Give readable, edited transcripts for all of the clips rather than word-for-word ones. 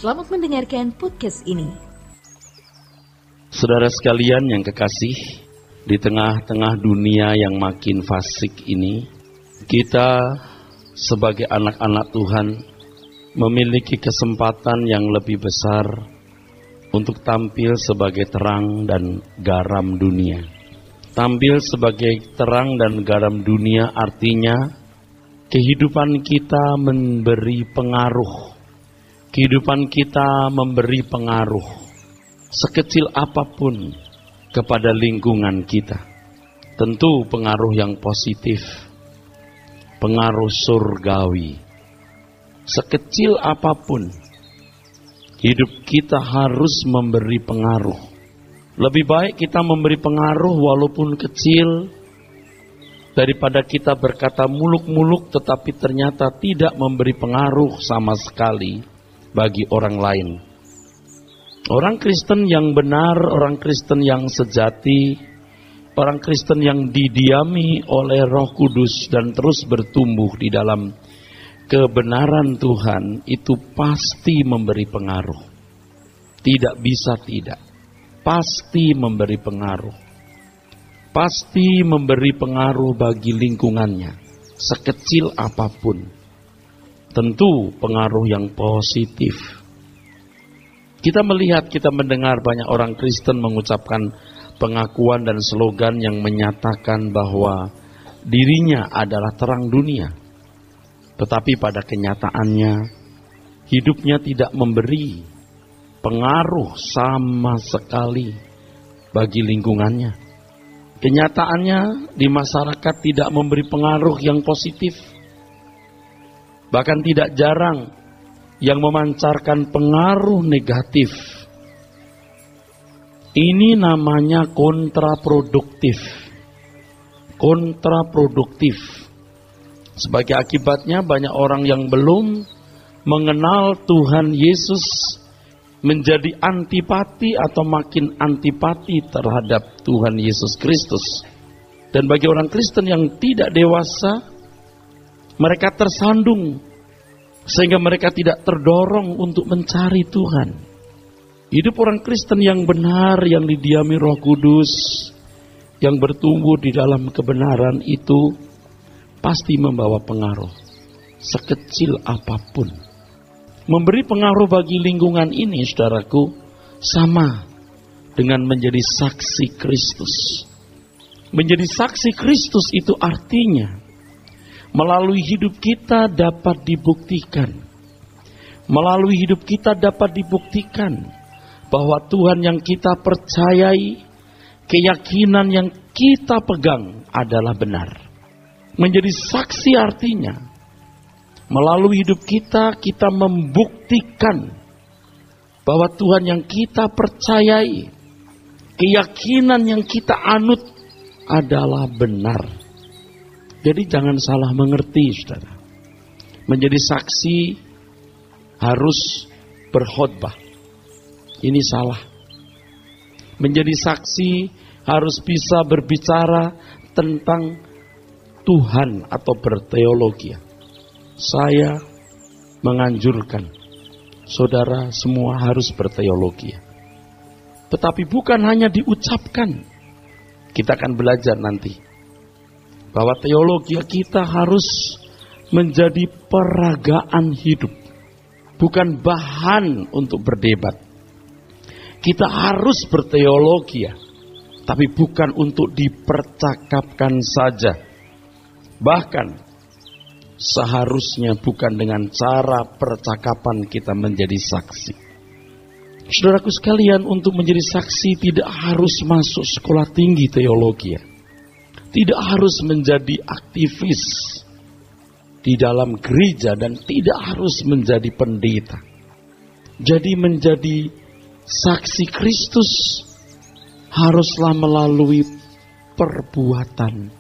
Selamat mendengarkan podcast ini. Saudara sekalian yang kekasih, di tengah-tengah dunia yang makin fasik ini, kita sebagai anak-anak Tuhan memiliki kesempatan yang lebih besar untuk tampil sebagai terang dan garam dunia. Tampil sebagai terang dan garam dunia artinya kehidupan kita memberi pengaruh. Kehidupan kita memberi pengaruh sekecil apapun kepada lingkungan kita. Tentu pengaruh yang positif, pengaruh surgawi. Sekecil apapun, hidup kita harus memberi pengaruh. Lebih baik kita memberi pengaruh walaupun kecil, daripada kita berkata muluk-muluk tetapi ternyata tidak memberi pengaruh sama sekali bagi orang lain. Orang Kristen yang benar, orang Kristen yang sejati, orang Kristen yang didiami oleh Roh Kudus dan terus bertumbuh di dalam kebenaran Tuhan, itu pasti memberi pengaruh. Tidak bisa tidak. Pasti memberi pengaruh. Pasti memberi pengaruh bagi lingkungannya, sekecil apapun. Tentu pengaruh yang positif. Kita melihat, kita mendengar banyak orang Kristen mengucapkan pengakuan dan slogan yang menyatakan bahwa dirinya adalah terang dunia. Tetapi pada kenyataannya, hidupnya tidak memberi pengaruh sama sekali bagi lingkungannya. Kenyataannya di masyarakat tidak memberi pengaruh yang positif. Bahkan tidak jarang yang memancarkan pengaruh negatif. Ini namanya kontraproduktif. Kontraproduktif. Sebagai akibatnya banyak orang yang belum mengenal Tuhan Yesus menjadi antipati atau makin antipati terhadap Tuhan Yesus Kristus. Dan bagi orang Kristen yang tidak dewasa, mereka tersandung sehingga mereka tidak terdorong untuk mencari Tuhan. Hidup orang Kristen yang benar, yang didiami Roh Kudus, yang bertumbuh di dalam kebenaran itu pasti membawa pengaruh sekecil apapun. Memberi pengaruh bagi lingkungan ini, saudaraku, sama dengan menjadi saksi Kristus. Menjadi saksi Kristus itu artinya melalui hidup kita dapat dibuktikan. Melalui hidup kita dapat dibuktikan bahwa Tuhan yang kita percayai, keyakinan yang kita pegang adalah benar. Menjadi saksi artinya melalui hidup kita, kita membuktikan bahwa Tuhan yang kita percayai, keyakinan yang kita anut adalah benar. Jadi jangan salah mengerti, saudara. Menjadi saksi harus berkhotbah. Ini salah. Menjadi saksi harus bisa berbicara tentang Tuhan atau berteologi. Saya menganjurkan saudara semua harus berteologi. Tetapi bukan hanya diucapkan. Kita akan belajar nanti bahwa teologi kita harus menjadi peragaan hidup, bukan bahan untuk berdebat. Kita harus berteologi, tapi bukan untuk dipercakapkan saja. Bahkan seharusnya bukan dengan cara percakapan kita menjadi saksi. Saudaraku sekalian, untuk menjadi saksi tidak harus masuk sekolah tinggi teologi. Tidak harus menjadi aktivis di dalam gereja dan tidak harus menjadi pendeta. Jadi menjadi saksi Kristus haruslah melalui perbuatan.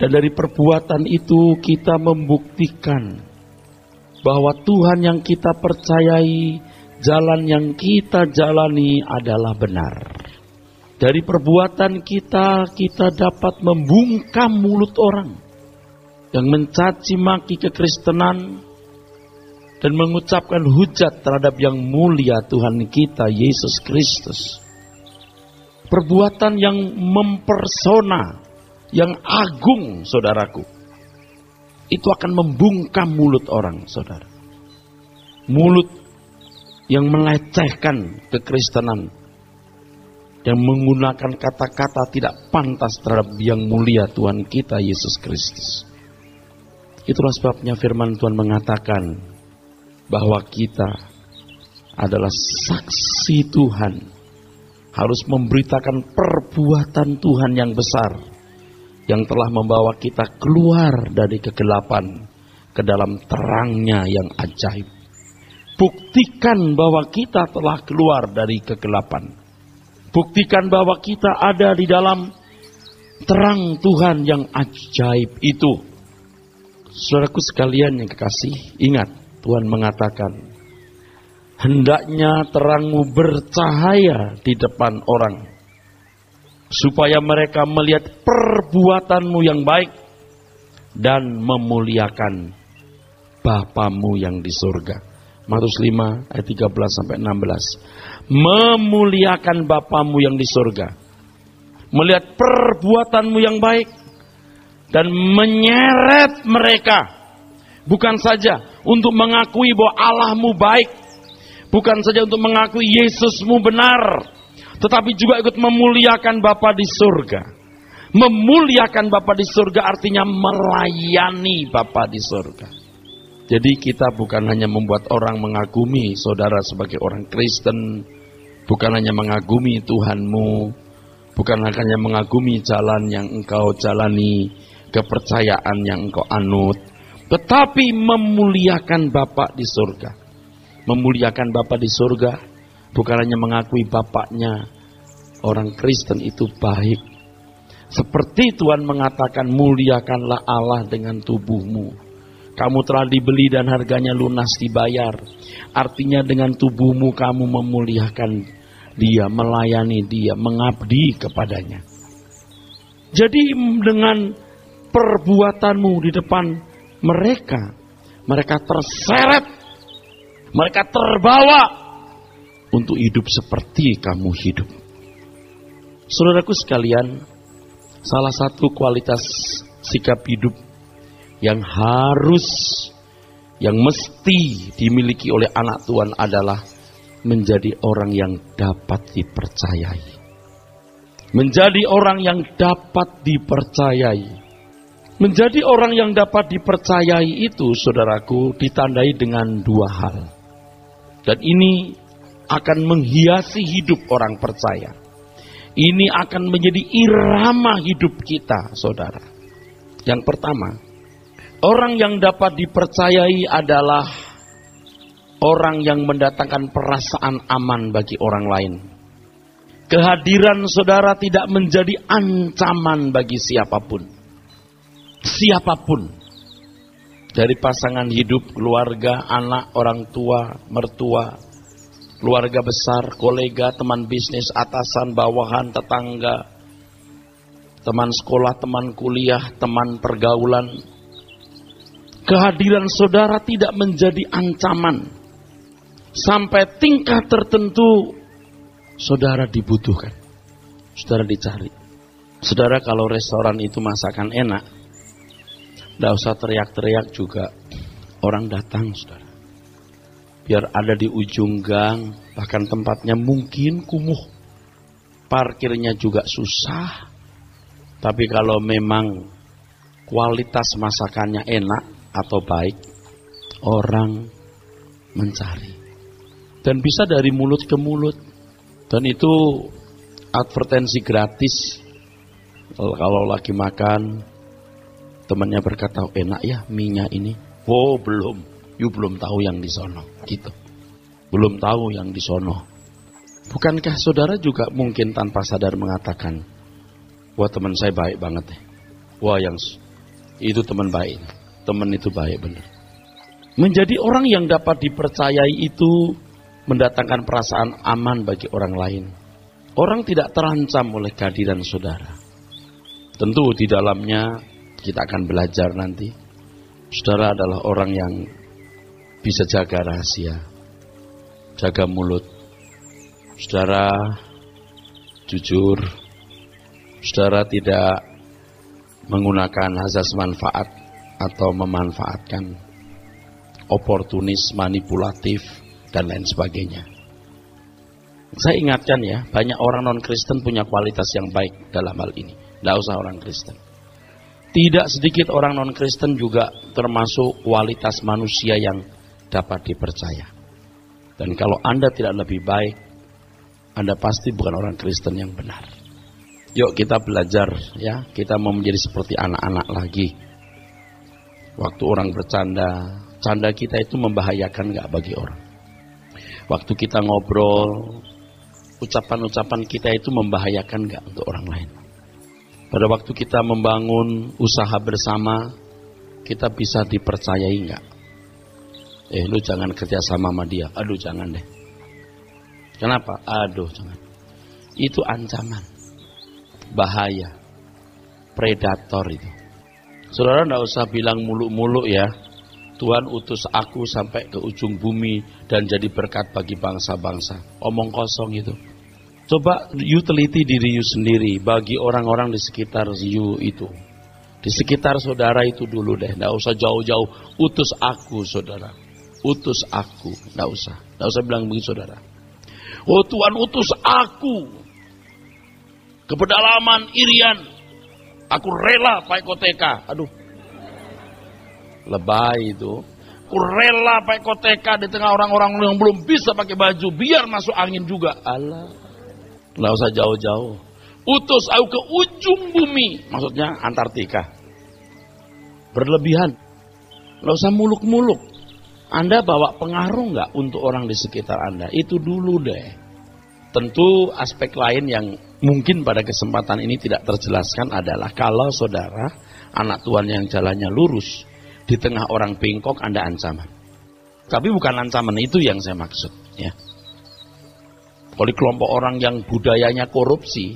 Dan dari perbuatan itu kita membuktikan bahwa Tuhan yang kita percayai, jalan yang kita jalani adalah benar. Dari perbuatan kita dapat membungkam mulut orang yang mencaci maki kekristenan dan mengucapkan hujat terhadap yang mulia Tuhan kita Yesus Kristus. Perbuatan yang mempersona, yang agung, saudaraku, itu akan membungkam mulut orang, saudara. Mulut yang melecehkan kekristenan, yang menggunakan kata-kata tidak pantas terhadap yang mulia Tuhan kita Yesus Kristus. Itulah sebabnya firman Tuhan mengatakan bahwa kita adalah saksi Tuhan, harus memberitakan perbuatan Tuhan yang besar, yang telah membawa kita keluar dari kegelapan ke dalam terangnya yang ajaib. Buktikan bahwa kita telah keluar dari kegelapan. Buktikan bahwa kita ada di dalam terang Tuhan yang ajaib itu. Saudaraku sekalian yang kekasih, ingat Tuhan mengatakan, hendaknya terangmu bercahaya di depan orang, supaya mereka melihat perbuatanmu yang baik dan memuliakan Bapamu yang di surga. Matius 5 ayat 13-16. Memuliakan Bapamu yang di surga, melihat perbuatanmu yang baik dan menyeret mereka, bukan saja untuk mengakui bahwa Allahmu baik, bukan saja untuk mengakui Yesusmu benar, tetapi juga ikut memuliakan Bapa di surga. Memuliakan Bapa di surga artinya melayani Bapa di surga. Jadi kita bukan hanya membuat orang mengagumi saudara sebagai orang Kristen, bukan hanya mengagumi Tuhanmu, bukan hanya mengagumi jalan yang engkau jalani, kepercayaan yang engkau anut, tetapi memuliakan Bapa di surga. Memuliakan Bapa di surga bukan hanya mengakui Bapaknya orang Kristen itu baik. Seperti Tuhan mengatakan, muliakanlah Allah dengan tubuhmu. Kamu telah dibeli dan harganya lunas dibayar. Artinya dengan tubuhmu kamu memuliakan Dia, melayani Dia, mengabdi kepadanya. Jadi dengan perbuatanmu di depan mereka, mereka terseret, mereka terbawa untuk hidup seperti kamu hidup. Saudaraku sekalian, salah satu kualitas sikap hidup yang harus, yang mesti dimiliki oleh anak Tuhan adalah menjadi orang yang dapat dipercayai. Menjadi orang yang dapat dipercayai. Menjadi orang yang dapat dipercayai itu, saudaraku, ditandai dengan dua hal. Dan ini akan menghiasi hidup orang percaya. Ini akan menjadi irama hidup kita, saudara. Yang pertama, orang yang dapat dipercayai adalah orang yang mendatangkan perasaan aman bagi orang lain. Kehadiran saudara tidak menjadi ancaman bagi siapapun. Siapapun. Dari pasangan hidup, keluarga, anak, orang tua, mertua, keluarga besar, kolega, teman bisnis, atasan, bawahan, tetangga, teman sekolah, teman kuliah, teman pergaulan. Kehadiran saudara tidak menjadi ancaman. Sampai tingkat tertentu saudara dibutuhkan. Saudara dicari. Saudara, kalau restoran itu masakan enak, tidak usah teriak-teriak juga orang datang, saudara. Biar ada di ujung gang, bahkan tempatnya mungkin kumuh, parkirnya juga susah. Tapi kalau memang kualitas masakannya enak atau baik, orang mencari. Dan bisa dari mulut ke mulut. Dan itu advertensi gratis. Kalau lagi makan, temannya berkata, enak ya mie-nya ini. Oh belum, you belum tahu yang di sono. Gitu. Belum tahu yang di sono. Bukankah saudara juga mungkin tanpa sadar mengatakan, wah teman saya baik banget. Wah yang itu teman baik. Teman itu baik benar. Menjadi orang yang dapat dipercayai itu mendatangkan perasaan aman bagi orang lain. Orang tidak terancam oleh kehadiran saudara. Tentu di dalamnya kita akan belajar nanti. Saudara adalah orang yang bisa jaga rahasia, jaga mulut. Saudara jujur, saudara tidak menggunakan azas manfaat atau memanfaatkan, oportunis, manipulatif, dan lain sebagainya. Saya ingatkan ya, banyak orang non-Kristen punya kualitas yang baik dalam hal ini. Tidak usah orang Kristen. Tidak sedikit orang non-Kristen juga termasuk kualitas manusia yang dapat dipercaya. Dan kalau Anda tidak lebih baik, Anda pasti bukan orang Kristen yang benar. Yuk kita belajar ya, kita mau menjadi seperti anak-anak lagi. Waktu orang bercanda, canda kita itu membahayakan gak bagi orang? Waktu kita ngobrol, ucapan-ucapan kita itu membahayakan gak untuk orang lain? Pada waktu kita membangun usaha bersama, kita bisa dipercayai gak? Lu jangan kerja sama dia. Aduh jangan deh. Kenapa? Aduh jangan. Itu ancaman, bahaya, predator itu. Saudara tidak usah bilang muluk-muluk ya, Tuhan utus aku sampai ke ujung bumi dan jadi berkat bagi bangsa-bangsa. Omong kosong itu. Coba you teliti diri you sendiri, bagi orang-orang di sekitar you itu. Di sekitar saudara itu dulu deh, tidak usah jauh-jauh. Utus aku saudara, utus aku. Tidak usah bilang begitu saudara. Oh Tuhan utus aku ke pedalaman Irian, aku rela pakai koteka. Aduh, lebay itu. Aku rela pakai koteka di tengah orang-orang yang belum bisa pakai baju, biar masuk angin juga. Allah, nggak usah jauh-jauh. Utus aku ke ujung bumi, maksudnya Antartika. Berlebihan, nggak usah muluk-muluk. Anda bawa pengaruh nggak untuk orang di sekitar Anda? Itu dulu deh. Tentu aspek lain yang mungkin pada kesempatan ini tidak terjelaskan adalah kalau saudara anak Tuhan yang jalannya lurus, di tengah orang bengkok Anda ancaman. Tapi bukan ancaman itu yang saya maksud ya. Kalau kelompok orang yang budayanya korupsi,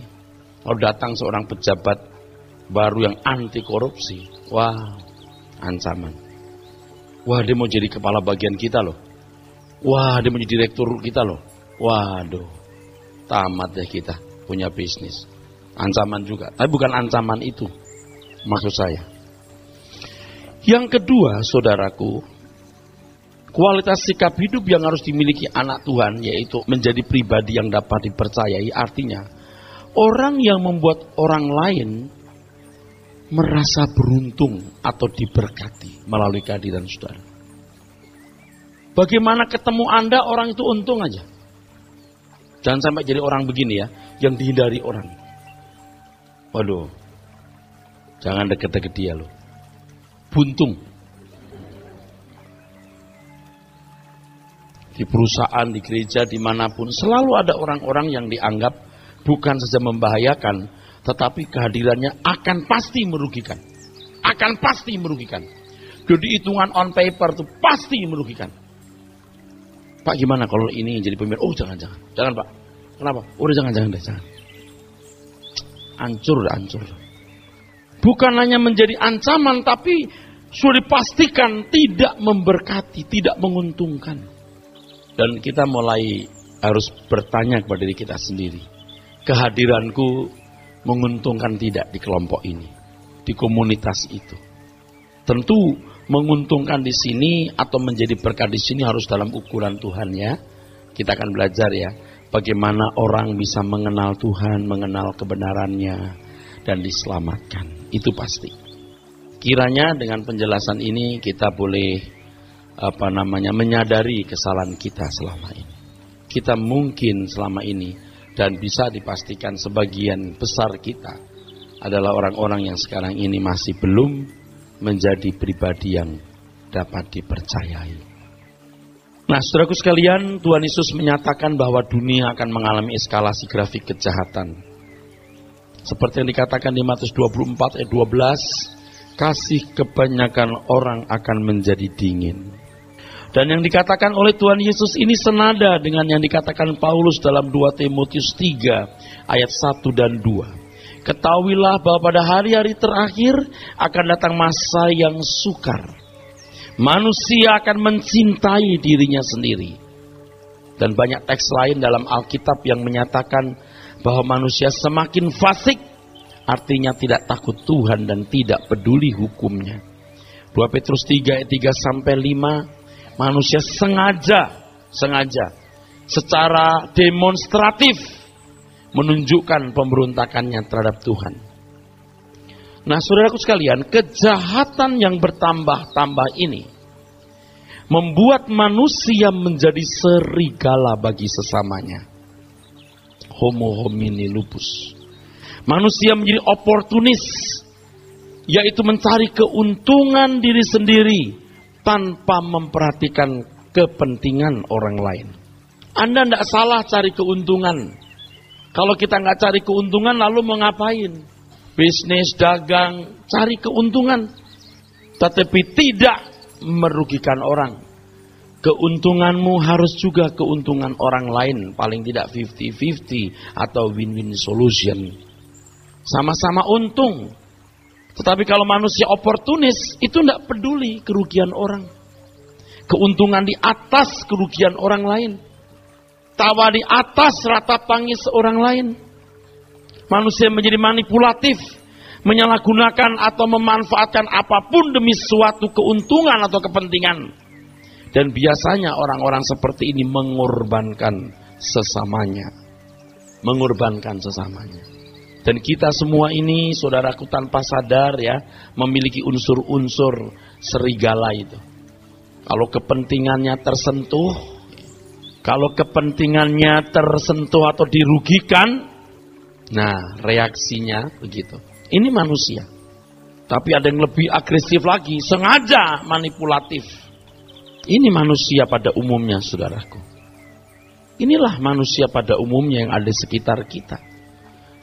kalau datang seorang pejabat baru yang anti korupsi, wah ancaman. Wah dia mau jadi kepala bagian kita loh. Wah dia mau jadi direktur kita loh. Waduh, tamat deh kita punya bisnis. Ancaman juga, tapi bukan ancaman itu maksud saya. Yang kedua saudaraku, kualitas sikap hidup yang harus dimiliki anak Tuhan yaitu menjadi pribadi yang dapat dipercayai. Artinya orang yang membuat orang lain merasa beruntung atau diberkati melalui kehadiran saudara. Bagaimana ketemu Anda orang itu untung aja. Jangan sampai jadi orang begini ya, yang dihindari orang. Waduh, jangan deket-deket dia loh. Buntung. Di perusahaan, di gereja, dimanapun selalu ada orang-orang yang dianggap bukan saja membahayakan, tetapi kehadirannya akan pasti merugikan. Akan pasti merugikan. Jadi hitungan on paper itu pasti merugikan. Pak gimana kalau ini jadi pemimpin? Oh jangan Pak. Kenapa? Udah jangan deh, jangan. Hancur. Bukan hanya menjadi ancaman, tapi sudah dipastikan tidak memberkati, tidak menguntungkan. Dan kita mulai harus bertanya kepada diri kita sendiri. Kehadiranku menguntungkan tidak di kelompok ini, di komunitas itu? Tentu menguntungkan di sini atau menjadi berkat di sini harus dalam ukuran Tuhan ya. Kita akan belajar ya, bagaimana orang bisa mengenal Tuhan, mengenal kebenarannya dan diselamatkan. Itu pasti. Kiranya dengan penjelasan ini kita boleh menyadari kesalahan kita selama ini. Kita mungkin selama ini dan bisa dipastikan sebagian besar kita adalah orang-orang yang sekarang ini masih belum menjadi pribadi yang dapat dipercayai. Nah, saudaraku sekalian, Tuhan Yesus menyatakan bahwa dunia akan mengalami eskalasi grafik kejahatan. Seperti yang dikatakan di Matius 24 ayat 12, kasih kebanyakan orang akan menjadi dingin. Dan yang dikatakan oleh Tuhan Yesus ini senada dengan yang dikatakan Paulus dalam 2 Timotius 3 ayat 1 dan 2. Ketahuilah bahwa pada hari-hari terakhir akan datang masa yang sukar. Manusia akan mencintai dirinya sendiri. Dan banyak teks lain dalam Alkitab yang menyatakan bahwa manusia semakin fasik, artinya tidak takut Tuhan dan tidak peduli hukumnya. 2 Petrus 3 ayat 3-5, manusia sengaja secara demonstratif menunjukkan pemberontakannya terhadap Tuhan. Nah, saudaraku sekalian, kejahatan yang bertambah-tambah ini membuat manusia menjadi serigala bagi sesamanya. Homo homini lupus. Manusia menjadi oportunis, yaitu mencari keuntungan diri sendiri tanpa memperhatikan kepentingan orang lain. Anda tidak salah cari keuntungan. Kalau kita nggak cari keuntungan, lalu mau ngapain? Bisnis, dagang, cari keuntungan. Tetapi tidak merugikan orang. Keuntunganmu harus juga keuntungan orang lain. Paling tidak 50-50 atau win-win solution. Sama-sama untung. Tetapi kalau manusia oportunis, itu tidak peduli kerugian orang. Keuntungan di atas kerugian orang lain. Tawa di atas rata tangis orang lain. Manusia menjadi manipulatif, menyalahgunakan atau memanfaatkan apapun demi suatu keuntungan atau kepentingan. Dan biasanya orang-orang seperti ini mengorbankan sesamanya. Dan kita semua ini, saudaraku, tanpa sadar ya, memiliki unsur-unsur serigala itu. Kalau kepentingannya tersentuh atau dirugikan, nah reaksinya begitu. Ini manusia. Tapi ada yang lebih agresif lagi, sengaja manipulatif. Ini manusia pada umumnya, saudaraku. Inilah manusia pada umumnya yang ada di sekitar kita.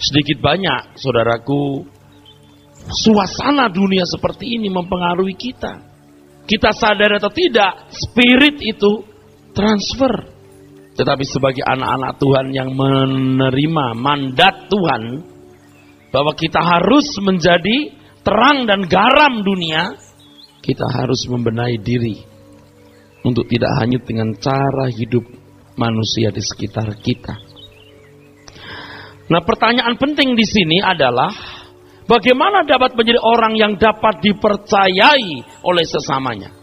Sedikit banyak, saudaraku, suasana dunia seperti ini mempengaruhi kita. Kita sadar atau tidak, spirit itu transfer. Tetapi sebagai anak-anak Tuhan yang menerima mandat Tuhan, bahwa kita harus menjadi terang dan garam dunia, kita harus membenahi diri untuk tidak hanyut dengan cara hidup manusia di sekitar kita. Nah, pertanyaan penting di sini adalah bagaimana dapat menjadi orang yang dapat dipercayai oleh sesamanya?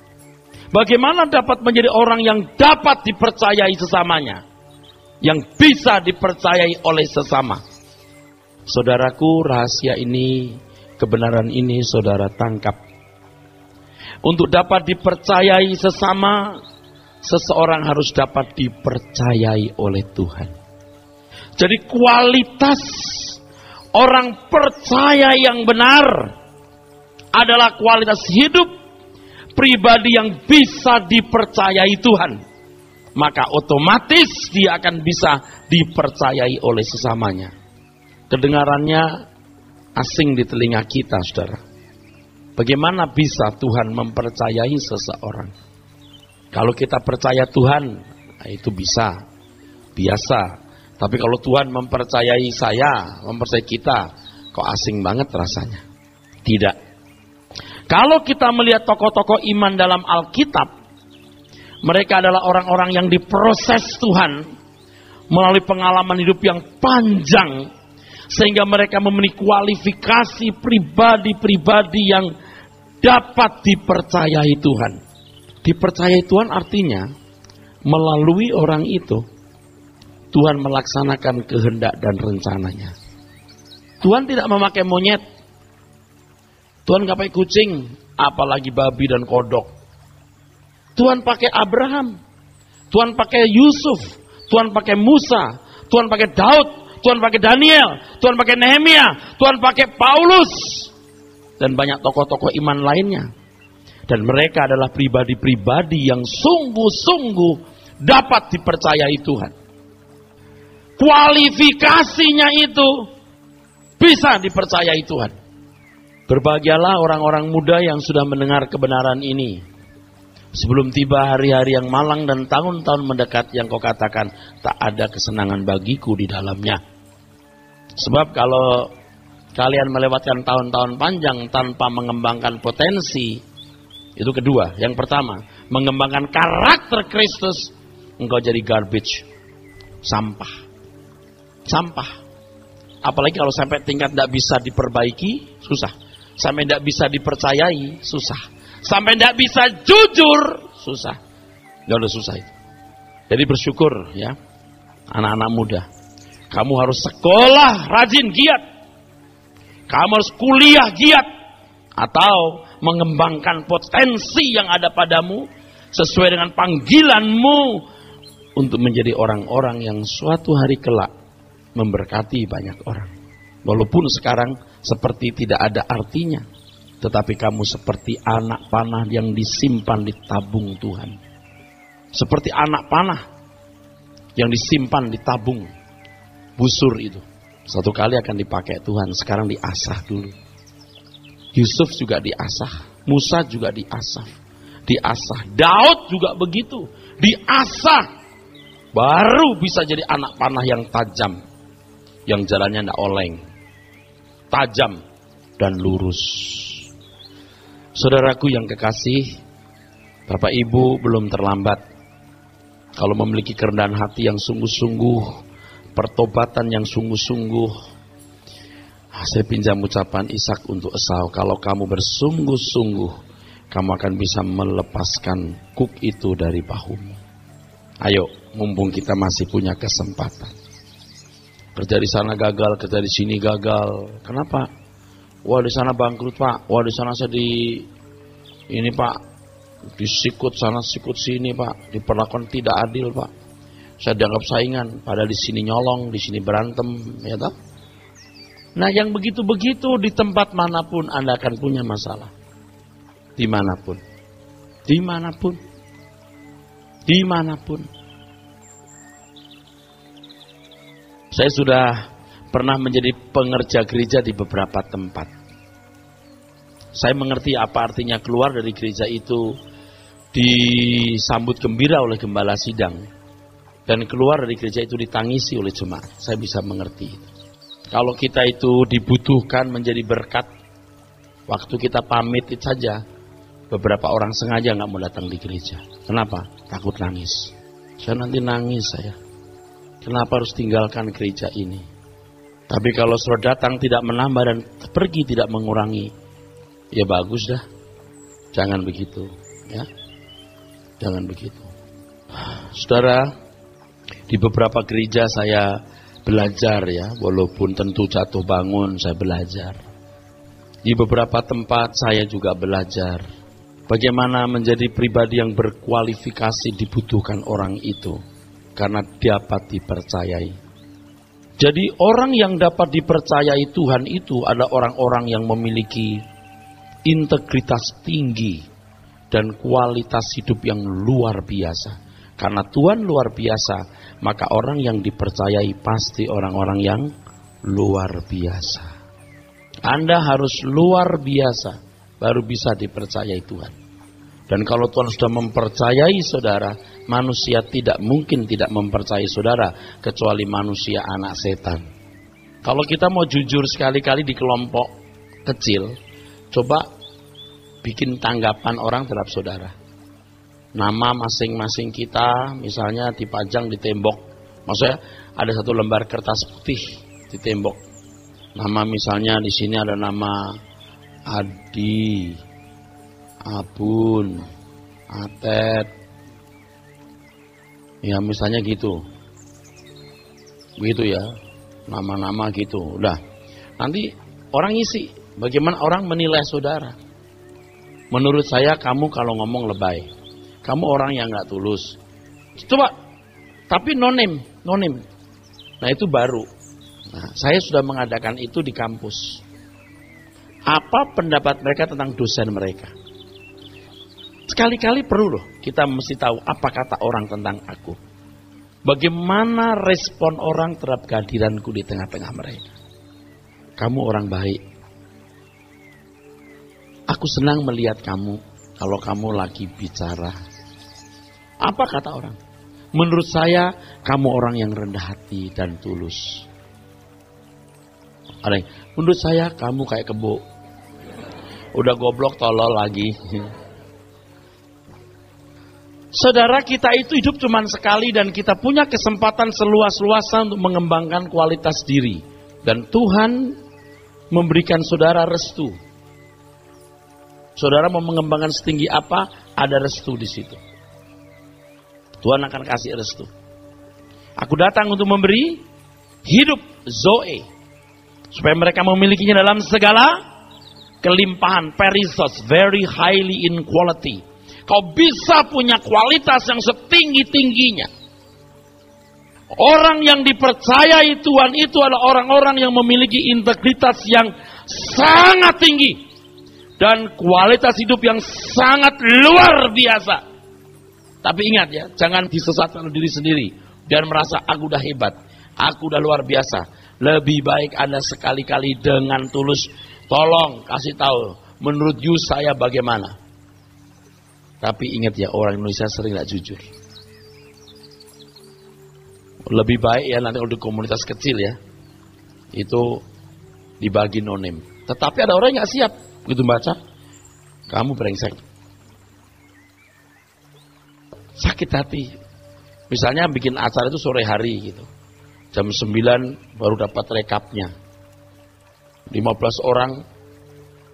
Bagaimana dapat menjadi orang yang dapat dipercayai sesamanya? Yang bisa dipercayai oleh sesama. Saudaraku, rahasia ini, kebenaran ini saudara tangkap. Untuk dapat dipercayai sesama, seseorang harus dapat dipercayai oleh Tuhan. Jadi kualitas orang percaya yang benar adalah kualitas hidup pribadi yang bisa dipercayai Tuhan. Maka otomatis dia akan bisa dipercayai oleh sesamanya. Kedengarannya asing di telinga kita, saudara. Bagaimana bisa Tuhan mempercayai seseorang? Kalau kita percaya Tuhan, itu bisa, biasa. Tapi kalau Tuhan mempercayai saya, mempercayai kita, kok asing banget rasanya? Tidak. Kalau kita melihat tokoh-tokoh iman dalam Alkitab, mereka adalah orang-orang yang diproses Tuhan melalui pengalaman hidup yang panjang, sehingga mereka memiliki kualifikasi pribadi-pribadi yang dapat dipercayai Tuhan. Dipercayai Tuhan artinya melalui orang itu Tuhan melaksanakan kehendak dan rencananya. Tuhan tidak memakai monyet, Tuhan nggak pakai kucing, apalagi babi dan kodok. Tuhan pakai Abraham, Tuhan pakai Yusuf, Tuhan pakai Musa, Tuhan pakai Daud, Tuhan pakai Daniel, Tuhan pakai Nehemia, Tuhan pakai Paulus, dan banyak tokoh-tokoh iman lainnya. Dan mereka adalah pribadi-pribadi yang sungguh-sungguh dapat dipercayai Tuhan. Kualifikasinya itu bisa dipercayai Tuhan. Berbahagialah orang-orang muda yang sudah mendengar kebenaran ini. Sebelum tiba hari-hari yang malang dan tahun-tahun mendekat yang kau katakan, tak ada kesenangan bagiku di dalamnya. Sebab kalau kalian melewatkan tahun-tahun panjang tanpa mengembangkan potensi, Itu kedua. Yang pertama, mengembangkan karakter Kristus, engkau jadi garbage. Sampah. Sampah. Apalagi kalau sampai tingkat tidak bisa diperbaiki, susah. Sampai tidak bisa dipercayai, susah. Sampai tidak bisa jujur, susah. Gak udah susah itu. Jadi bersyukur ya, anak-anak muda. Kamu harus sekolah rajin, giat. Kamu harus kuliah giat. Atau mengembangkan potensi yang ada padamu sesuai dengan panggilanmu untuk menjadi orang-orang yang suatu hari kelak memberkati banyak orang. Walaupun sekarang seperti tidak ada artinya, tetapi kamu seperti anak panah yang disimpan di tabung Tuhan. Seperti anak panah yang disimpan di tabung busur itu. Satu kali akan dipakai Tuhan, sekarang diasah dulu. Yusuf juga diasah, Musa juga diasah. Daud juga begitu, diasah. Baru bisa jadi anak panah yang tajam, yang jalannya tidak oleng, tajam dan lurus. Saudaraku yang kekasih, Bapak Ibu, belum terlambat. Kalau memiliki kerendahan hati yang sungguh-sungguh, pertobatan yang sungguh-sungguh, saya pinjam ucapan Ishak untuk Esau. Kalau kamu bersungguh-sungguh, kamu akan bisa melepaskan kuk itu dari bahumu. Ayo, mumpung kita masih punya kesempatan. Kerja di sana gagal, kerja di sini gagal. Kenapa? Wah, di sana bangkrut, Pak. Wah, di sana saya ini, Pak, disikut sana, sikut sini, Pak. Diperlakukan tidak adil, Pak. Saya dianggap saingan, padahal di sini nyolong, di sini berantem, ya toh? Nah, yang begitu-begitu di tempat manapun Anda akan punya masalah. Dimanapun. Dimanapun. Dimanapun. Saya sudah pernah menjadi pengerja gereja di beberapa tempat. Saya mengerti apa artinya keluar dari gereja itu disambut gembira oleh gembala sidang. Dan keluar dari gereja itu ditangisi oleh jemaat. Saya bisa mengerti itu. Kalau kita itu dibutuhkan menjadi berkat, waktu kita pamit itu saja, beberapa orang sengaja nggak mau datang di gereja. Kenapa? Takut nangis. Saya nanti nangis saya. Kenapa harus tinggalkan gereja ini? Tapi kalau saudara datang tidak menambah dan pergi tidak mengurangi, ya bagus dah. Jangan begitu, ya. Jangan begitu. Saudara, di beberapa gereja saya belajar ya, walaupun tentu jatuh bangun saya belajar. Di beberapa tempat saya juga belajar bagaimana menjadi pribadi yang berkualifikasi dibutuhkan orang itu karena dapat dipercayai. Jadi orang yang dapat dipercayai Tuhan itu ada orang-orang yang memiliki integritas tinggi dan kualitas hidup yang luar biasa. Karena Tuhan luar biasa, maka orang yang dipercayai pasti orang-orang yang luar biasa. Anda harus luar biasa, baru bisa dipercayai Tuhan. Dan kalau Tuhan sudah mempercayai saudara, manusia tidak mungkin tidak mempercayai saudara, kecuali manusia anak setan. Kalau kita mau jujur sekali-kali di kelompok kecil, coba bikin tanggapan orang terhadap saudara. Nama masing-masing kita misalnya dipajang di tembok. Maksudnya ada satu lembar kertas putih di tembok. Nama misalnya di sini ada nama Adi, Abun, Atet. Ya misalnya gitu. Begitu ya. Nama-nama gitu. Udah. Nanti orang isi. Bagaimana orang menilai saudara? Menurut saya kamu kalau ngomong lebay. Kamu orang yang gak tulus. Coba, tapi no name. Nah itu baru. Nah, saya sudah mengadakan itu di kampus. Apa pendapat mereka tentang dosen mereka? Sekali-kali perlu loh, kita mesti tahu apa kata orang tentang aku. Bagaimana respon orang terhadap kehadiranku di tengah-tengah mereka. Kamu orang baik. Aku senang melihat kamu kalau kamu lagi bicara. Apa kata orang? Menurut saya, kamu orang yang rendah hati dan tulus. Menurut saya, kamu kayak kebo. Udah goblok tolol lagi. Saudara, kita itu hidup cuma sekali dan kita punya kesempatan seluas-luasnya untuk mengembangkan kualitas diri. Dan Tuhan memberikan saudara restu. Saudara mau mengembangkan setinggi apa, ada restu di situ. Tuhan akan kasih restu. Aku datang untuk memberi hidup Zoe, supaya mereka memilikinya dalam segala kelimpahan, perissos, very highly in quality. Kau bisa punya kualitas yang setinggi-tingginya. Orang yang dipercayai Tuhan itu adalah orang-orang yang memiliki integritas yang sangat tinggi. Dan kualitas hidup yang sangat luar biasa. Tapi ingat ya, jangan disesatkan diri sendiri. Dan merasa aku udah hebat, aku udah luar biasa. Lebih baik Anda sekali-kali dengan tulus, tolong kasih tahu, menurut you saya bagaimana. Tapi ingat ya, orang Indonesia sering gak jujur. Lebih baik ya nanti untuk komunitas kecil ya, itu dibagi no-name. Tetapi ada orang yang gak siap, begitu baca, kamu brengsek. Sakit hati. Misalnya bikin acara itu sore hari gitu. Jam 9 baru dapat rekapnya. 15 orang,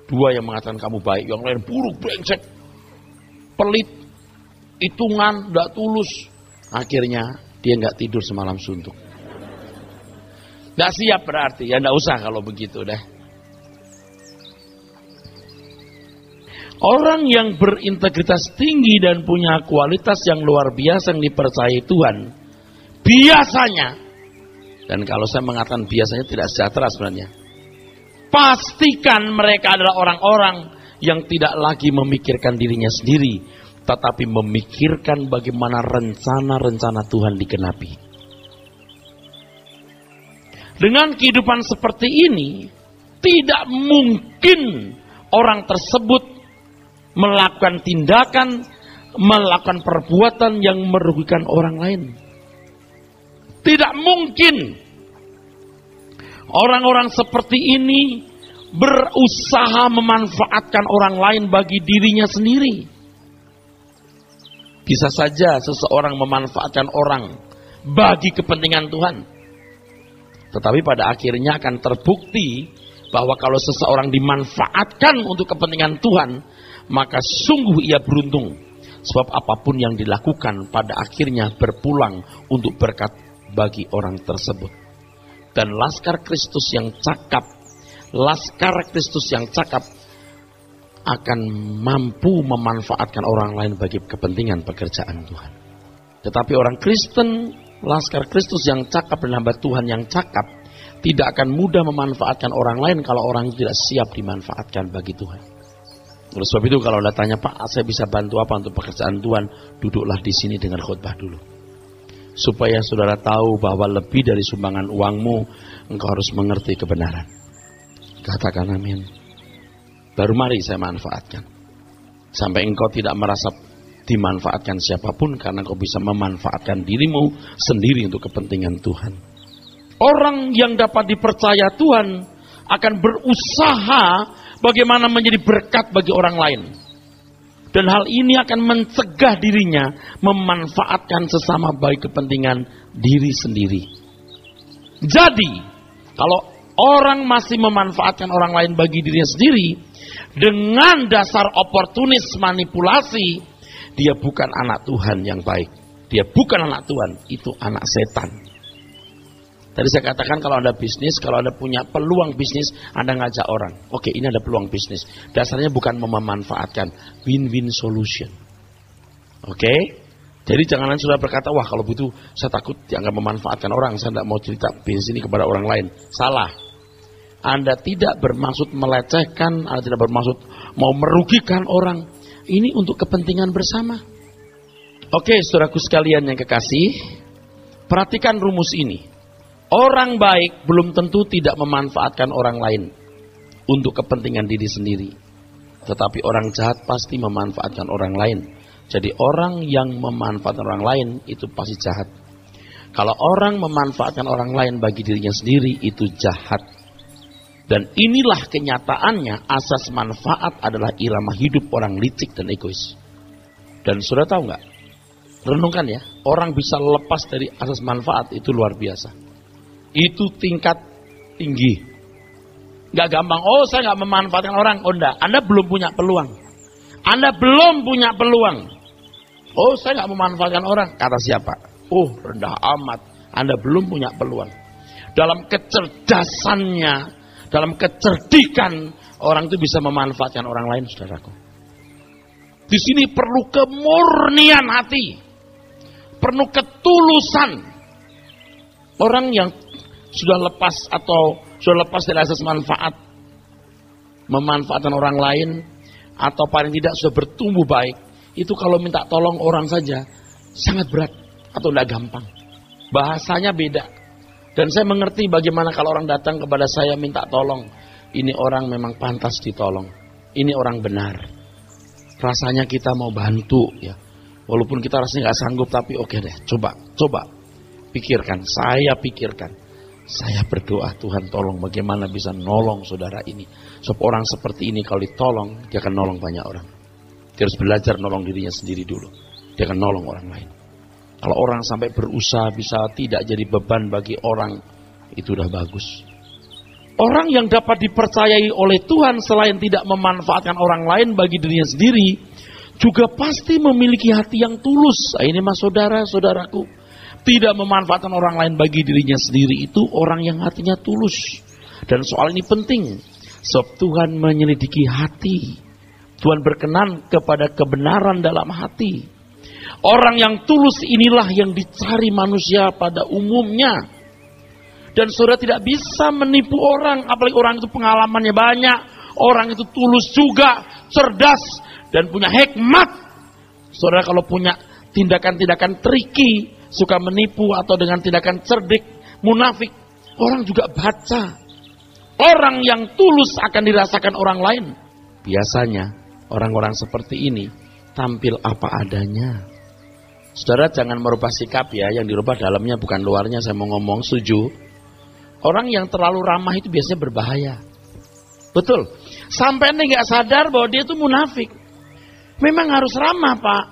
2 yang mengatakan kamu baik, yang lain buruk, brengsek, pelit, hitungan, gak tulus. Akhirnya dia gak tidur semalam suntuk. Gak siap berarti, ya gak usah kalau begitu deh. Orang yang berintegritas tinggi dan punya kualitas yang luar biasa yang dipercayai Tuhan, biasanya, dan kalau saya mengatakan biasanya tidak sejahtera sebenarnya, pastikan mereka adalah orang-orang yang tidak lagi memikirkan dirinya sendiri, tetapi memikirkan bagaimana rencana-rencana Tuhan digenapi. Dengan kehidupan seperti ini, tidak mungkin orang tersebut melakukan tindakan, melakukan perbuatan yang merugikan orang lain. Tidak mungkin orang-orang seperti ini berusaha memanfaatkan orang lain bagi dirinya sendiri. Bisa saja seseorang memanfaatkan orang bagi kepentingan Tuhan. Tetapi pada akhirnya akan terbukti bahwa kalau seseorang dimanfaatkan untuk kepentingan Tuhan, maka sungguh ia beruntung. Sebab apapun yang dilakukan pada akhirnya berpulang untuk berkat bagi orang tersebut. Dan laskar Kristus yang cakap, akan mampu memanfaatkan orang lain bagi kepentingan pekerjaan Tuhan. Tetapi orang Kristen, laskar Kristus yang cakap dan hamba Tuhan yang cakap, tidak akan mudah memanfaatkan orang lain kalau orang tidak siap dimanfaatkan bagi Tuhan. Oleh sebab itu kalau Anda tanya, Pak, saya bisa bantu apa untuk pekerjaan Tuhan? Duduklah di sini dengar khotbah dulu. Supaya saudara tahu bahwa lebih dari sumbangan uangmu, engkau harus mengerti kebenaran. Katakan amin. Baru mari saya manfaatkan. Sampai engkau tidak merasa dimanfaatkan siapapun, karena engkau bisa memanfaatkan dirimu sendiri untuk kepentingan Tuhan. Orang yang dapat dipercaya Tuhan akan berusaha bagaimana menjadi berkat bagi orang lain. Dan hal ini akan mencegah dirinya memanfaatkan sesama bagi kepentingan diri sendiri. Jadi, kalau orang masih memanfaatkan orang lain bagi dirinya sendiri, dengan dasar oportunis manipulasi, dia bukan anak Tuhan yang baik. Dia bukan anak Tuhan, itu anak setan. Tadi saya katakan kalau Anda bisnis, kalau Anda punya peluang bisnis, Anda ngajak orang. Oke, ini ada peluang bisnis. Dasarnya bukan memanfaatkan, win-win solution. Oke? Jadi jangan sudah berkata, wah kalau begitu saya takut dianggap memanfaatkan orang, saya tidak mau cerita bisnis ini kepada orang lain. Salah. Anda tidak bermaksud melecehkan, Anda tidak bermaksud mau merugikan orang. Ini untuk kepentingan bersama. Oke, saudaraku sekalian yang kekasih, perhatikan rumus ini. Orang baik belum tentu tidak memanfaatkan orang lain untuk kepentingan diri sendiri. Tetapi orang jahat pasti memanfaatkan orang lain. Jadi orang yang memanfaatkan orang lain itu pasti jahat. Kalau orang memanfaatkan orang lain bagi dirinya sendiri itu jahat. Dan inilah kenyataannya, asas manfaat adalah irama hidup orang licik dan egois. Dan sudah tahu nggak? Renungkan ya, orang bisa lepas dari asas manfaat itu luar biasa. Itu tingkat tinggi. Gak gampang, oh saya gak memanfaatkan orang. Oh enggak, Anda belum punya peluang. Anda belum punya peluang. Oh saya gak memanfaatkan orang. Kata siapa? Oh rendah amat. Anda belum punya peluang. Dalam kecerdasannya, dalam kecerdikan, orang itu bisa memanfaatkan orang lain, saudaraku. Di sini perlu kemurnian hati, perlu ketulusan. Orang yang sudah lepas atau sudah lepas dari asas manfaat, memanfaatkan orang lain, atau paling tidak sudah bertumbuh baik, itu kalau minta tolong orang saja sangat berat atau tidak gampang. Bahasanya beda. Dan saya mengerti bagaimana kalau orang datang kepada saya minta tolong. Ini orang memang pantas ditolong. Ini orang benar. Rasanya kita mau bantu ya. Walaupun kita rasanya gak sanggup, tapi oke deh, coba pikirkan, saya pikirkan. Saya berdoa, Tuhan tolong bagaimana bisa nolong saudara ini. Sebab orang seperti ini kalau ditolong, dia akan nolong banyak orang. Dia harus belajar nolong dirinya sendiri dulu. Dia akan nolong orang lain. Kalau orang sampai berusaha bisa tidak jadi beban bagi orang, itu udah bagus. Orang yang dapat dipercayai oleh Tuhan selain tidak memanfaatkan orang lain bagi dirinya sendiri, juga pasti memiliki hati yang tulus. Ini mas saudara-saudaraku, tidak memanfaatkan orang lain bagi dirinya sendiri itu orang yang hatinya tulus. Dan soal ini penting, sebab Tuhan menyelidiki hati. Tuhan berkenan kepada kebenaran dalam hati. Orang yang tulus inilah yang dicari manusia pada umumnya. Dan saudara tidak bisa menipu orang, apalagi orang itu pengalamannya banyak, orang itu tulus juga, cerdas, dan punya hikmat. Saudara kalau punya tindakan-tindakan triki, suka menipu atau dengan tindakan cerdik, munafik, orang juga baca. Orang yang tulus akan dirasakan orang lain. Biasanya orang-orang seperti ini tampil apa adanya. Saudara jangan merubah sikap ya, yang dirubah dalamnya bukan luarnya. Saya mau ngomong, setuju. Orang yang terlalu ramah itu biasanya berbahaya. Betul. Sampai Anda nggak sadar bahwa dia itu munafik. Memang harus ramah Pak.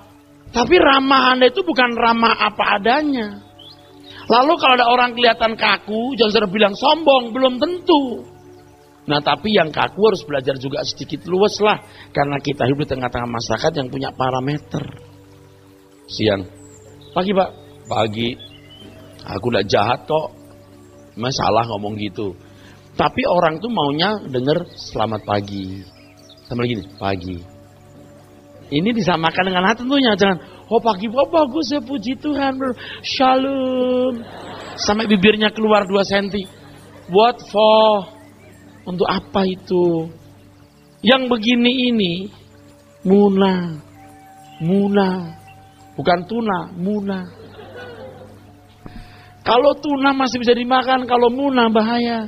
Tapi ramah Anda itu bukan ramah apa adanya. Lalu kalau ada orang kelihatan kaku, jangan saudara bilang sombong, belum tentu. Nah tapi yang kaku harus belajar juga sedikit luas lah. Karena kita hidup di tengah-tengah masyarakat yang punya parameter. Siang. Pagi Pak. Pagi. Aku udah jahat kok. Masalah ngomong gitu. Tapi orang tuh maunya denger selamat pagi. Sama lagi nih, pagi. Ini disamakan dengan hati tentunya. Jangan, oh pagi, oh bagus ya puji Tuhan. Shalom. Sampai bibirnya keluar 2 cm. What for? Untuk apa itu? Yang begini ini, muna. Bukan tuna, muna. Kalau tuna masih bisa dimakan, kalau muna bahaya.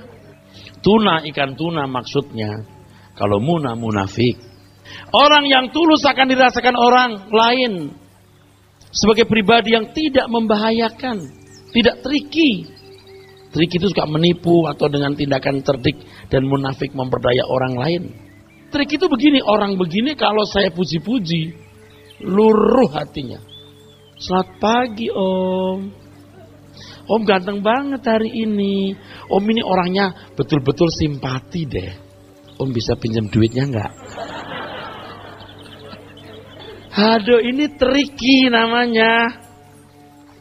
Tuna, ikan tuna maksudnya. Kalau muna, munafik. Orang yang tulus akan dirasakan orang lain. Sebagai pribadi yang tidak membahayakan. Tidak triki. Triki itu suka menipu atau dengan tindakan cerdik dan munafik memperdaya orang lain. Trik itu begini, orang begini kalau saya puji-puji, luruh hatinya. Selamat pagi Om. Om ganteng banget hari ini. Om ini orangnya betul-betul simpati deh. Om bisa pinjam duitnya enggak? Aduh ini triki namanya.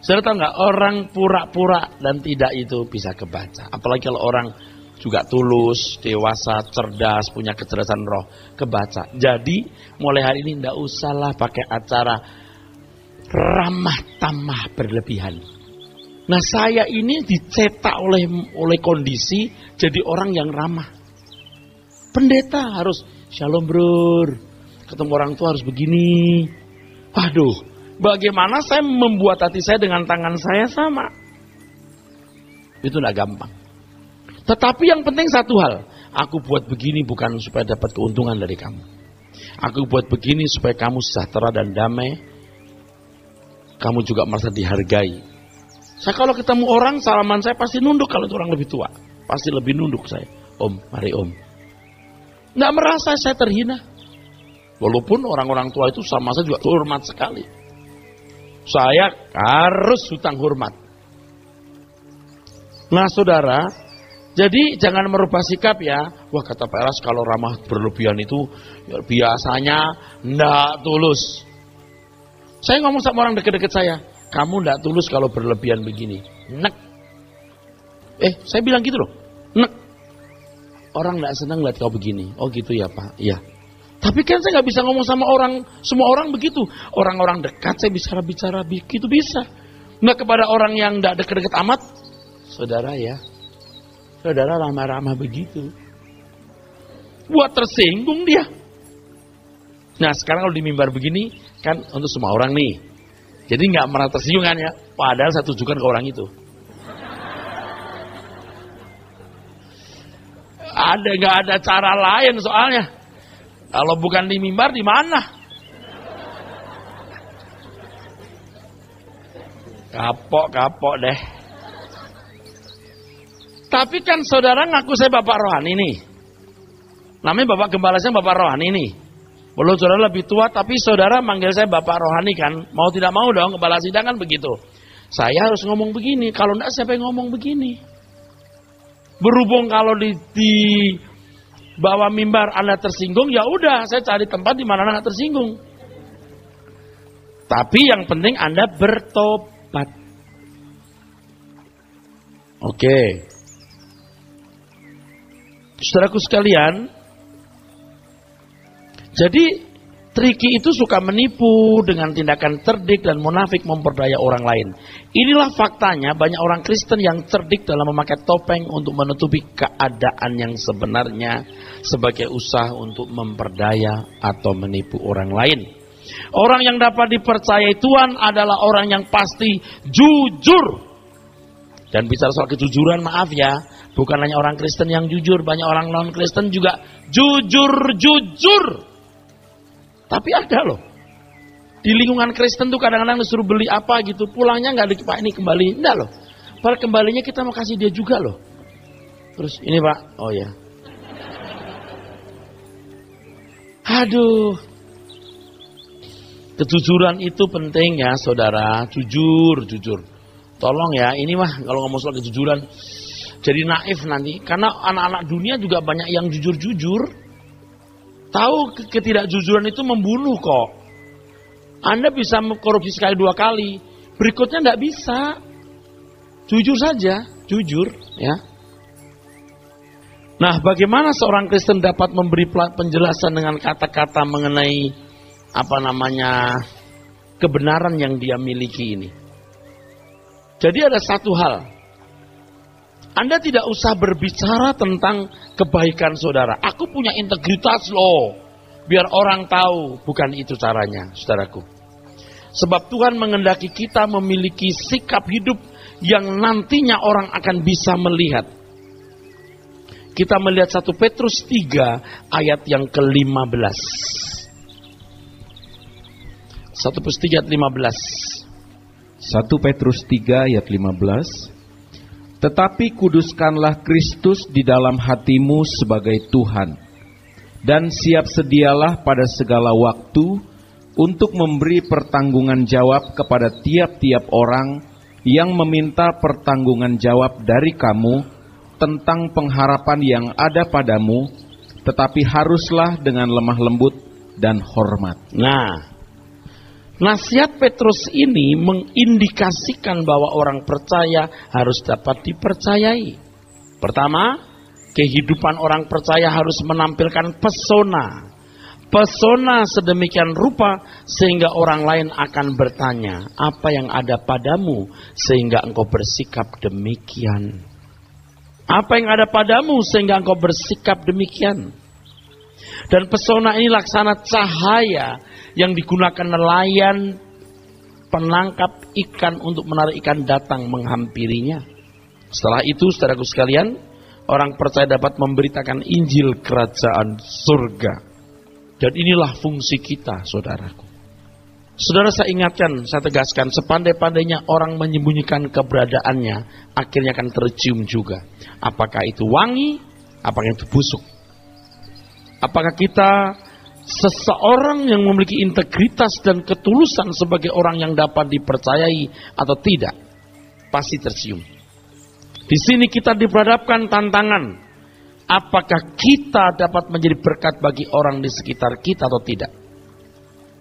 Saudara tahu enggak, orang pura-pura dan tidak itu bisa kebaca. Apalagi kalau orang juga tulus, dewasa, cerdas, punya kecerdasan roh, kebaca. Jadi mulai hari ini enggak usahlah pakai acara ramah tamah berlebihan. Nah saya ini dicetak oleh kondisi jadi orang yang ramah. Pendeta harus shalom bro, ketemu orang tua harus begini. Waduh, bagaimana saya membuat hati saya dengan tangan saya sama? Itu tidak gampang. Tetapi yang penting satu hal, aku buat begini bukan supaya dapat keuntungan dari kamu. Aku buat begini supaya kamu sejahtera dan damai. Kamu juga merasa dihargai. Saya kalau ketemu orang, salaman saya pasti nunduk kalau itu orang lebih tua. Pasti lebih nunduk saya. Om, mari om. Nggak merasa saya terhina. Walaupun orang-orang tua itu sama saya juga hormat sekali. Saya harus hutang hormat. Nah saudara, jadi jangan merubah sikap ya. Wah kata Pak Eras kalau ramah berlebihan itu ya, biasanya ndak tulus. Saya ngomong sama orang deket-deket saya, kamu ndak tulus kalau berlebihan begini. Nek. Saya bilang gitu loh. Nek. Orang ndak senang lihat kau begini. Oh gitu ya Pak. Iya. Tapi kan saya nggak bisa ngomong sama orang, semua orang begitu. Orang-orang dekat saya bicara begitu bisa. Nggak kepada orang yang nggak dekat-dekat amat, saudara ya, saudara ramah-ramah begitu, buat tersinggung dia. Nah sekarang kalau di mimbar begini kan untuk semua orang nih, jadi nggak merasa tersinggung kan ya. Padahal saya tujukan ke orang itu. Nggak ada cara lain soalnya. Kalau bukan di mimbar di mana? Kapok deh. Tapi kan saudara ngaku saya bapak rohani nih. Namanya bapak gembala saya bapak rohani nih. Walau saudara lebih tua tapi saudara manggil saya bapak rohani kan. Mau tidak mau dong kepala sidang kan begitu. Saya harus ngomong begini. Kalau enggak siapa yang ngomong begini? Berhubung kalau di bawah mimbar Anda tersinggung, ya udah saya cari tempat di mana Anda tersinggung. Tapi yang penting Anda bertobat. Oke. Saudaraku sekalian, jadi triki itu suka menipu dengan tindakan cerdik dan munafik memperdaya orang lain. Inilah faktanya banyak orang Kristen yang cerdik dalam memakai topeng untuk menutupi keadaan yang sebenarnya sebagai usaha untuk memperdaya atau menipu orang lain. Orang yang dapat dipercayai Tuhan adalah orang yang pasti jujur. Dan bicara soal kejujuran, maaf ya, bukan hanya orang Kristen yang jujur, banyak orang non-Kristen juga jujur. Tapi ada loh, di lingkungan Kristen tuh kadang-kadang disuruh beli apa gitu, pulangnya nggak ada, Pak ini kembali, enggak loh. Padahal kembalinya kita mau kasih dia juga loh. Terus ini Pak, oh ya. Aduh, kejujuran itu penting ya saudara, jujur. Tolong ya, ini mah kalau ngomong soal kejujuran, jadi naif nanti, karena anak-anak dunia juga banyak yang jujur. Tahu ketidakjujuran itu membunuh kok. Anda bisa korupsi sekali 2 kali, berikutnya nggak bisa. Jujur saja, jujur ya. Nah, bagaimana seorang Kristen dapat memberi penjelasan dengan kata-kata mengenai kebenaran yang dia miliki ini? Jadi ada satu hal. Anda tidak usah berbicara tentang kebaikan saudara. Aku punya integritas loh. Biar orang tahu. Bukan itu caranya, saudaraku. Sebab Tuhan mengendaki kita memiliki sikap hidup yang nantinya orang akan bisa melihat. Kita melihat 1 Petrus 3 ayat yang ke-15. 1 Petrus 3 ayat 15. 1 Petrus 3 ayat 15. Tetapi kuduskanlah Kristus di dalam hatimu sebagai Tuhan, dan siap sedialah pada segala waktu untuk memberi pertanggungan jawab kepada tiap-tiap orang yang meminta pertanggungan jawab dari kamu tentang pengharapan yang ada padamu, tetapi haruslah dengan lemah lembut dan hormat. Nah, nasihat Petrus ini mengindikasikan bahwa orang percaya harus dapat dipercayai. Pertama, kehidupan orang percaya harus menampilkan pesona. Pesona sedemikian rupa sehingga orang lain akan bertanya, apa yang ada padamu sehingga engkau bersikap demikian? Apa yang ada padamu sehingga engkau bersikap demikian? Dan pesona ini laksana cahaya yang digunakan nelayan penangkap ikan untuk menarik ikan datang menghampirinya. Setelah itu, saudaraku sekalian, orang percaya dapat memberitakan Injil kerajaan surga. Dan inilah fungsi kita, saudaraku. Saudara, saya ingatkan, saya tegaskan, sepandai-pandainya orang menyembunyikan keberadaannya, akhirnya akan tercium juga. Apakah itu wangi, apakah itu busuk. Apakah kita seseorang yang memiliki integritas dan ketulusan sebagai orang yang dapat dipercayai atau tidak, pasti tercium. Di sini kita diperhadapkan tantangan, apakah kita dapat menjadi berkat bagi orang di sekitar kita atau tidak.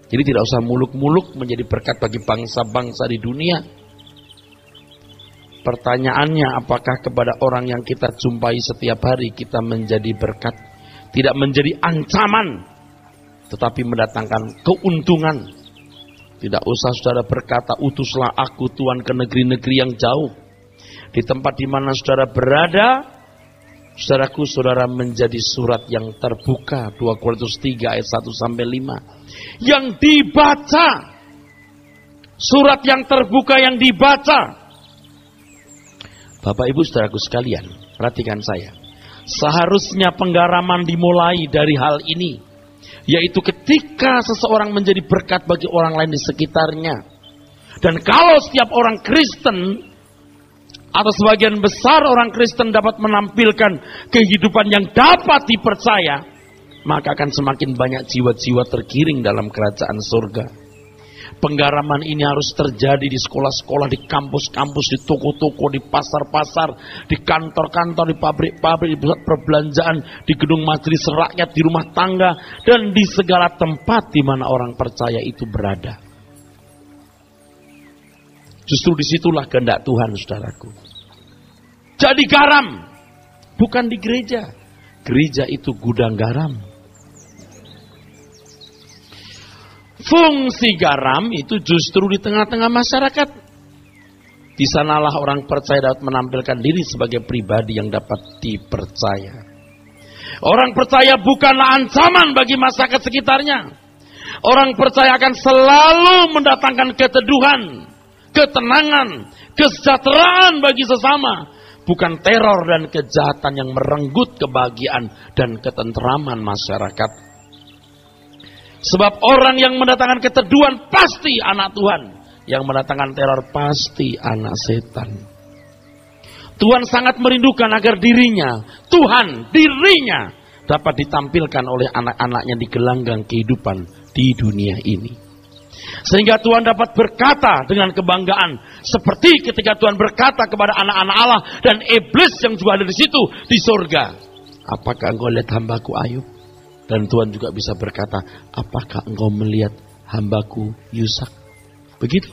Jadi tidak usah muluk-muluk menjadi berkat bagi bangsa-bangsa di dunia. Pertanyaannya, apakah kepada orang yang kita jumpai setiap hari kita menjadi berkat, tidak menjadi ancaman, tetapi mendatangkan keuntungan. Tidak usah saudara berkata, utuslah aku Tuhan ke negeri-negeri yang jauh. Di tempat di mana saudara berada, saudaraku, saudara menjadi surat yang terbuka. 2 Korintus 3 ayat 1-5. Yang dibaca. Surat yang terbuka yang dibaca. Bapak Ibu saudaraku sekalian, perhatikan saya. Seharusnya penggaraman dimulai dari hal ini, yaitu ketika seseorang menjadi berkat bagi orang lain di sekitarnya. Dan kalau setiap orang Kristen atau sebagian besar orang Kristen dapat menampilkan kehidupan yang dapat dipercaya, maka akan semakin banyak jiwa-jiwa tergiring dalam kerajaan surga. Penggaraman ini harus terjadi di sekolah-sekolah, di kampus-kampus, di toko-toko, di pasar-pasar, di kantor-kantor, di pabrik-pabrik, di pusat perbelanjaan, di gedung majelis rakyat, di rumah tangga, dan di segala tempat di mana orang percaya itu berada. Justru disitulah kehendak Tuhan, saudaraku. Jadi garam, bukan di gereja. Gereja itu gudang garam. Fungsi garam itu justru di tengah-tengah masyarakat. Di sanalah orang percaya dapat menampilkan diri sebagai pribadi yang dapat dipercaya. Orang percaya bukanlah ancaman bagi masyarakat sekitarnya. Orang percaya akan selalu mendatangkan keteduhan, ketenangan, kesejahteraan bagi sesama. Bukan teror dan kejahatan yang merenggut kebahagiaan dan ketenteraman masyarakat. Sebab orang yang mendatangkan keteduhan pasti anak Tuhan. Yang mendatangkan teror pasti anak setan. Tuhan sangat merindukan agar dirinya dapat ditampilkan oleh anak-anaknya di gelanggang kehidupan di dunia ini. Sehingga Tuhan dapat berkata dengan kebanggaan, seperti ketika Tuhan berkata kepada anak-anak Allah dan iblis yang juga ada di situ di surga, apakah engkau lihat hambaku Ayub? Dan Tuhan juga bisa berkata, apakah engkau melihat hambaku Yusak? Begitu.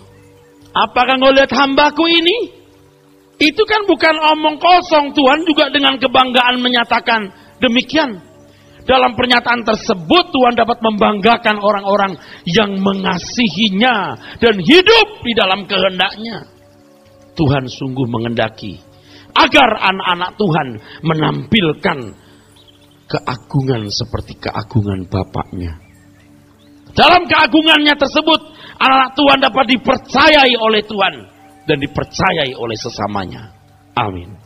Apakah engkau lihat hambaku ini? Itu kan bukan omong kosong. Tuhan juga dengan kebanggaan menyatakan demikian. Dalam pernyataan tersebut Tuhan dapat membanggakan orang-orang yang mengasihinya dan hidup di dalam kehendaknya. Tuhan sungguh mengendaki agar anak-anak Tuhan menampilkan keagungan seperti keagungan Bapaknya. Dalam keagungannya tersebut, anak Tuhan dapat dipercayai oleh Tuhan dan dipercayai oleh sesamanya. Amin.